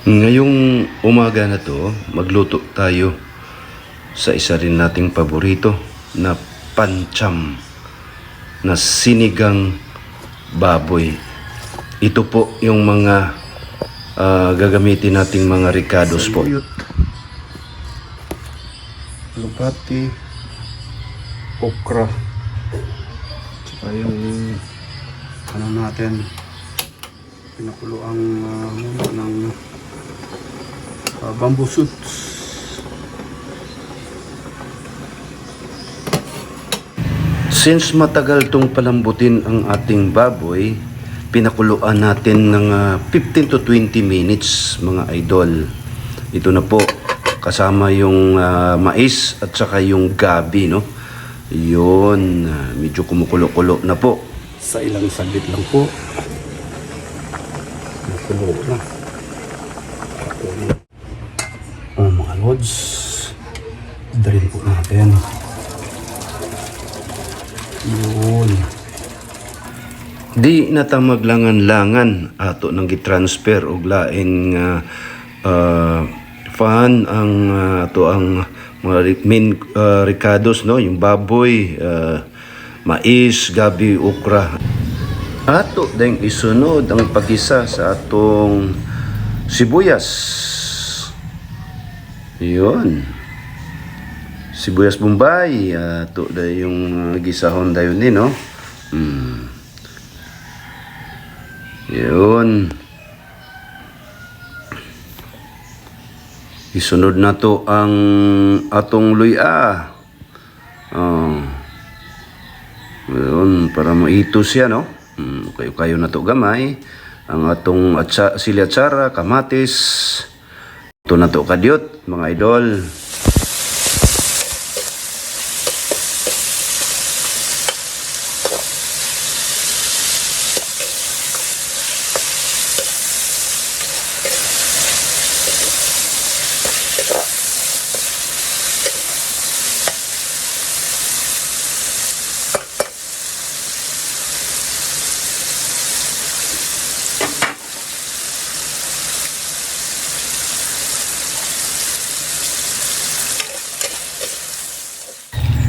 Ngayong umaga na to, magluto tayo sa isa rin nating paborito na pancham na sinigang baboy. Ito po yung mga gagamitin nating mga ricados po. Lupati, okra, Tsaka yung ano natin, pinakulo ang muna ng bamboo shoots. Since matagal tong palambutin ang ating baboy, pinakuluan natin ng 15 to 20 minutes mga idol. Ito na po, kasama yung mais at saka yung gabi, no? Yun, medyo kumukulo-kulo na po. Sa ilang saglit lang po, nakulo na. Mga lods, dalhin po natin. Yun. Di natamaglangan-langan ato nang gitransfer og laing fan ang ato ang mga main ricados, no, yung baboy, mais, gabi, okra. Ato ding isunod ang pagisa sa atong sibuyas. Yun. Sibuyas Bombay, ato da yung gisahon dayon ni, no. Yun. Isunod na to ang atong luya. Yun, para maito siya, no? Kayo na to gamay. Ang atong sili atsara, kamatis. Ito na to kadyot, mga idol.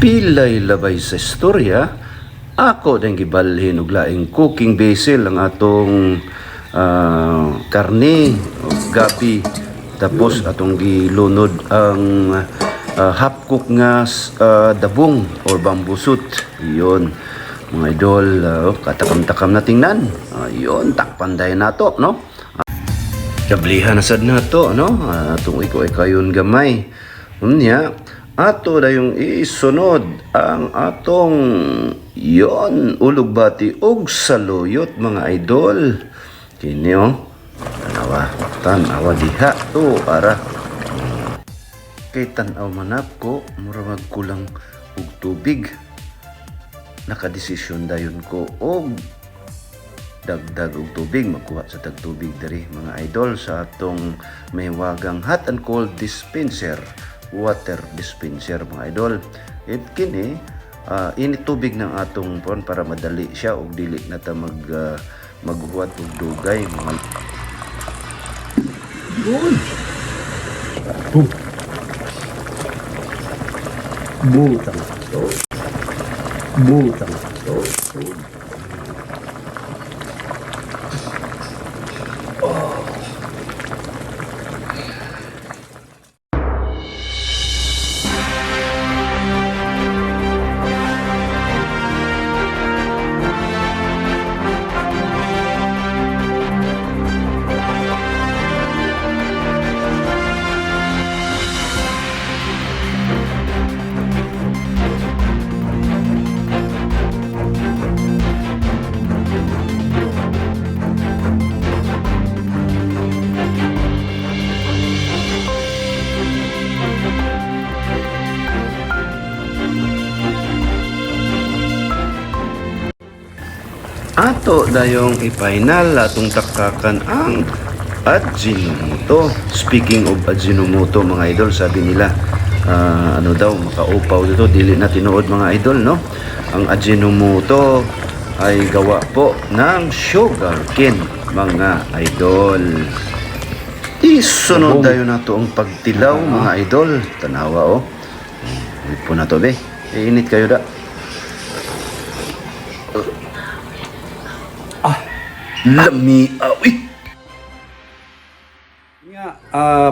Pilay labay sa istorya, ako din gibalhin og laing cooking basil ang atong karne o gabi, tapos atong gilunod ang half cook nga dabong or bamboo shoot. Iyon mga idol, katakam-takam na tingnan. Iyon, takpanday nato, no? Kablihan na sad nato, no? Atong ikayon gamay. Unya, ato na yung isunod ang atong yon ulugbati og saluyot mga idol. Kini tanawa diha to ara. Kay tan-aw manap ko mura magkulang og tubig. Nakadesisyon dayon ko og dagdag og tubig, magkuha sa tagtubig diri mga idol sa atong may wagang hot and cold dispenser, water dispenser mga idol. It kini init tubig ng atong pon para madali siya og dili na ta maghuwat og dugay mga Yun. Boom. Butang. Butang. ato dayong i-final atong taktakan ang Ajinomoto. Speaking of Ajinomoto mga idol, sabi nila ano daw makaupaw dito, dili na tinuod mga idol, no? Ang Ajinomoto ay gawa po ng sugarcane mga idol. Isunod tayo na to ang pagtilaw, mga idol. Tanawa, oh. Init po na to, be. Init kayo da. Lami, awi.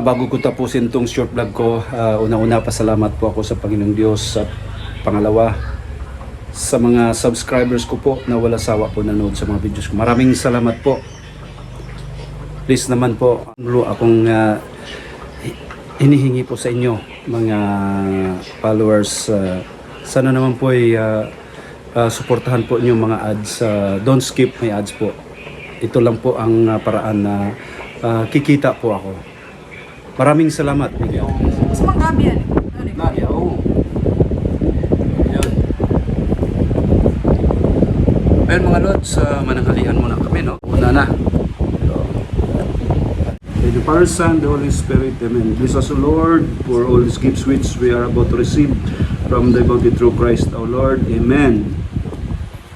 Bago ko tapusin tong short vlog ko, una-una pasalamat po ako sa Panginoong Diyos at pangalawa sa mga subscribers ko po na wala sawa po nanood sa mga videos ko. Maraming salamat po. Please naman po, akong hinihingi po sa inyo mga followers. Sana naman po ay suportahan po inyo mga ads. Don't skip my ads po. Ito lang po ang paraan na kikita po ako. Maraming salamat. Sa mga gabi yan. Gabi, oo. Yan. Well, mga lods, mananghalian muna kami, no? Una na. In the Father, Son, the Holy Spirit, Amen. Bless us, O Lord, for all these gifts which we are about to receive from the bounty through Christ our Lord. Amen.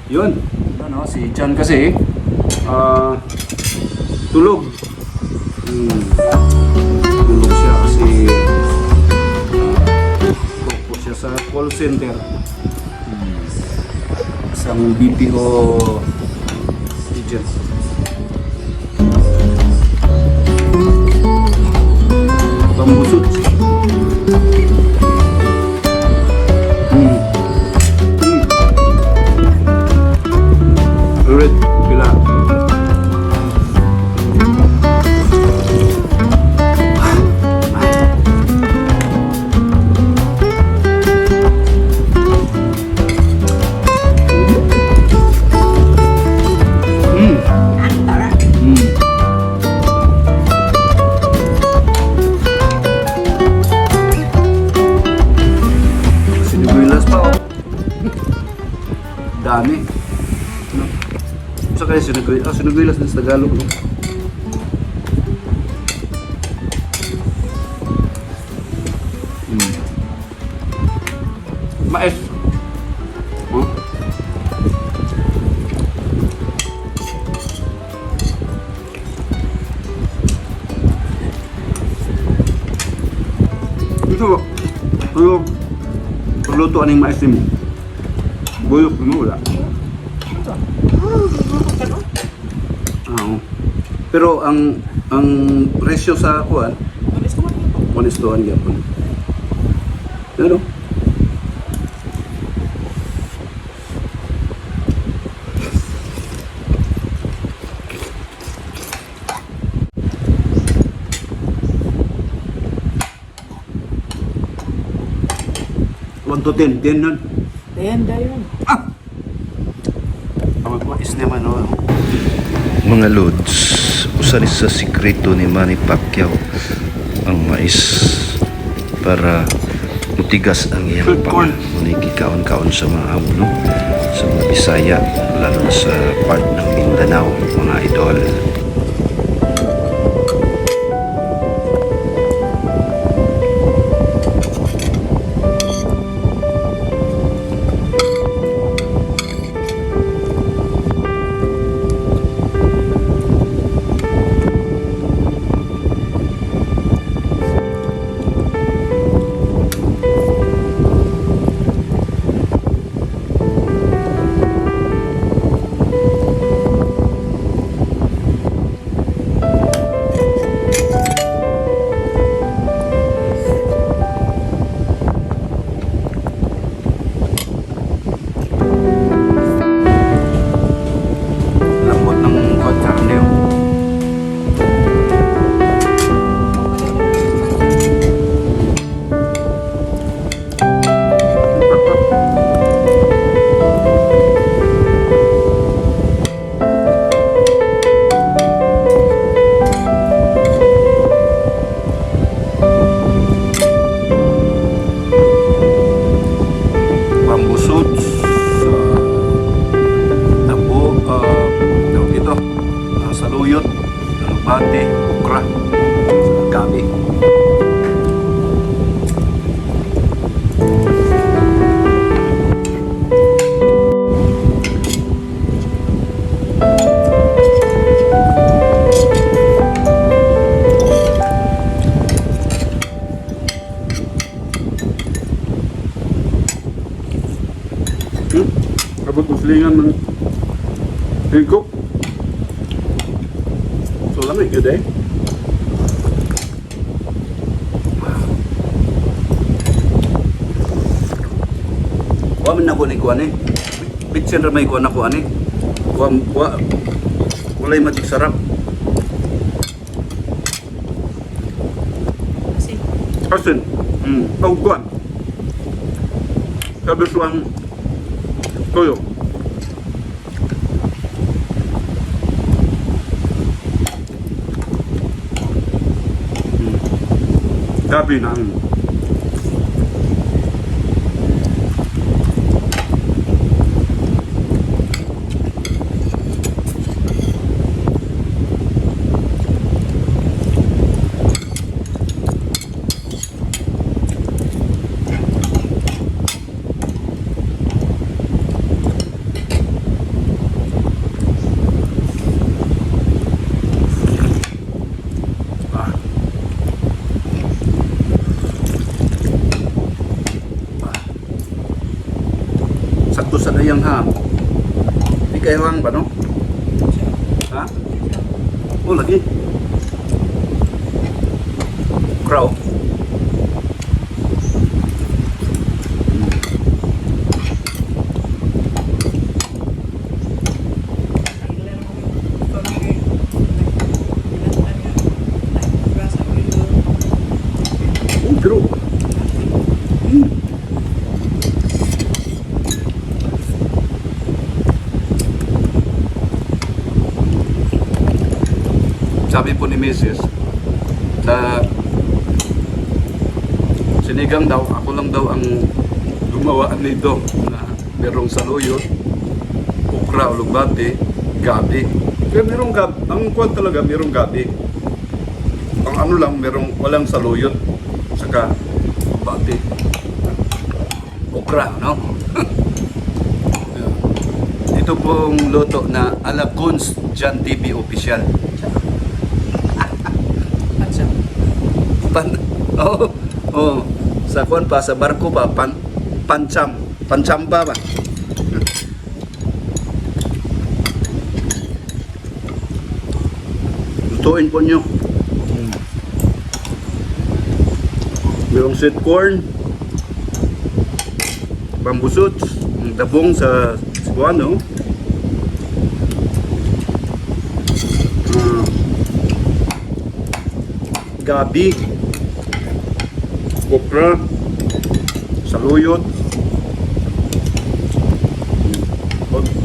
Yun. Ano, si John kasi, tulog. Tulog siya kasi po siya sa call center. Isang BPO agent. Pambusot. Alright, pila. Siniguilas pa, oh. Dami. Ano? Sa kaya siniguilas? Siniguilas din sa Tagalog, no? Mais. Oh. Ito, pagluto aning mais din. Buyok mo wala. Oo. Pero ang presyo sa kuan, honestuhan gyapon. Ano? One to 10, 10 nun. Ayan, dayon. Ang mais naman, oh. Mga lods, usa ni sa sikreto ni Manny Pacquiao ang mais para mutigas ang iyang Good corn. gikaon-kaon sa mga amo, no? Sa mga Bisaya, lalo na sa part ng Mindanao, mga idol. Higop. So lamig yun eh. Wa man ako ni kuan eh. Bitsin ra may kuan ako ani. Walay matik sarap. Kasi, Asin. Tawag kuan. Sabi suang toyo. Gabi na. Sakto sa dayang ha. Di kayo hang ba no? Ha? Oh lagi. Crow. Pero sabi po ni Mrs. na sinigang daw, ako lang daw ang gumawa nito na merong saluyot, okra, ulugbati, gabi. Kaya merong gabi, ang kuwan talaga merong gabi. Ang ano lang, merong walang saluyot, saka ulugbati, okra, no? Ito pong luto na Alaguns Jan TV Official. Pansam. Sa kuan pa, sa barko pa, panchamba ba? Lutuin po nyo. Merong sweet corn, bambusot, dabong sa Cebuano, gabi, okra, saluyot,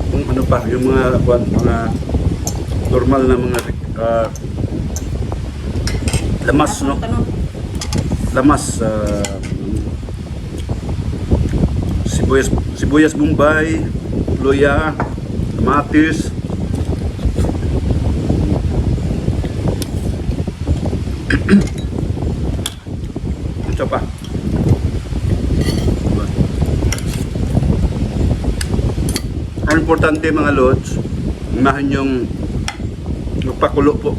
kung ano pa, yung mga normal na mga lamas, no? Tanong. Lamas, sibuyas Bombay, luya, kamatis, ito pa. Ang importante mga lods, unahin yung magpakulo po.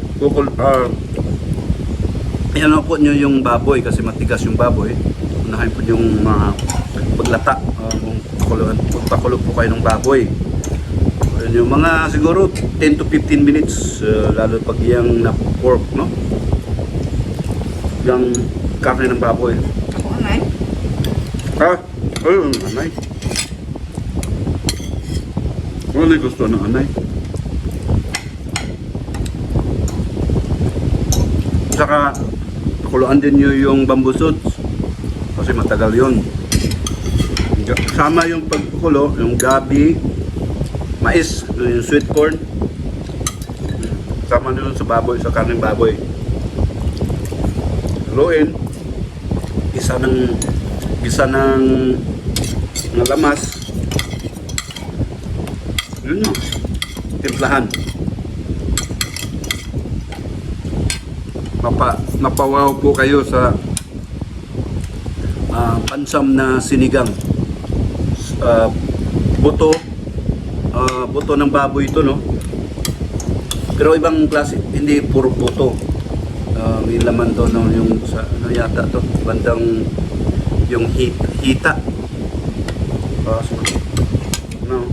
Yan po nyo yung baboy kasi matigas yung baboy. Unahin po yung mga paglata. Magpakulo po kayo ng baboy. Yung mga siguro 10 to 15 minutes, lalo pag yung na-pork, no? Yung karne ng baboy. Ako anay. Ha? Ayun, anay. Wala gusto ng anay. Saka, pakuluan din nyo yung bambusot. Kasi matagal yun. Sama yung pagkulo, yung gabi, mais, yung sweet corn. Sama nyo sa baboy, sa karneng baboy. Haluin. Gisa ng lamas. Yun yun. Timplahan. Mapawaw po kayo sa pansam na sinigang. Buto ng baboy ito, no? Pero ibang klase, hindi puro buto. May laman to, no? Yung sa ano yata to, bandang yung hita. No.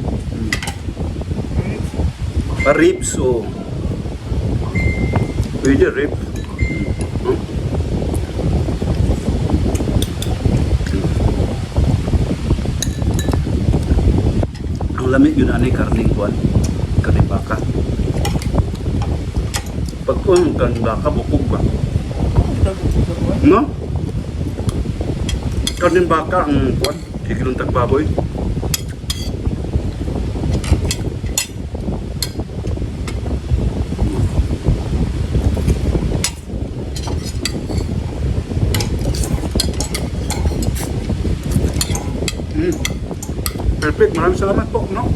Ribs o pwede ribs. Ang lamig yun anay karning kuan, karning baka. Pag kuan karning baka bukog ba? No? Karning baka ang kuan, higilong tagbaboy. Perfect, maraming salamat po, no?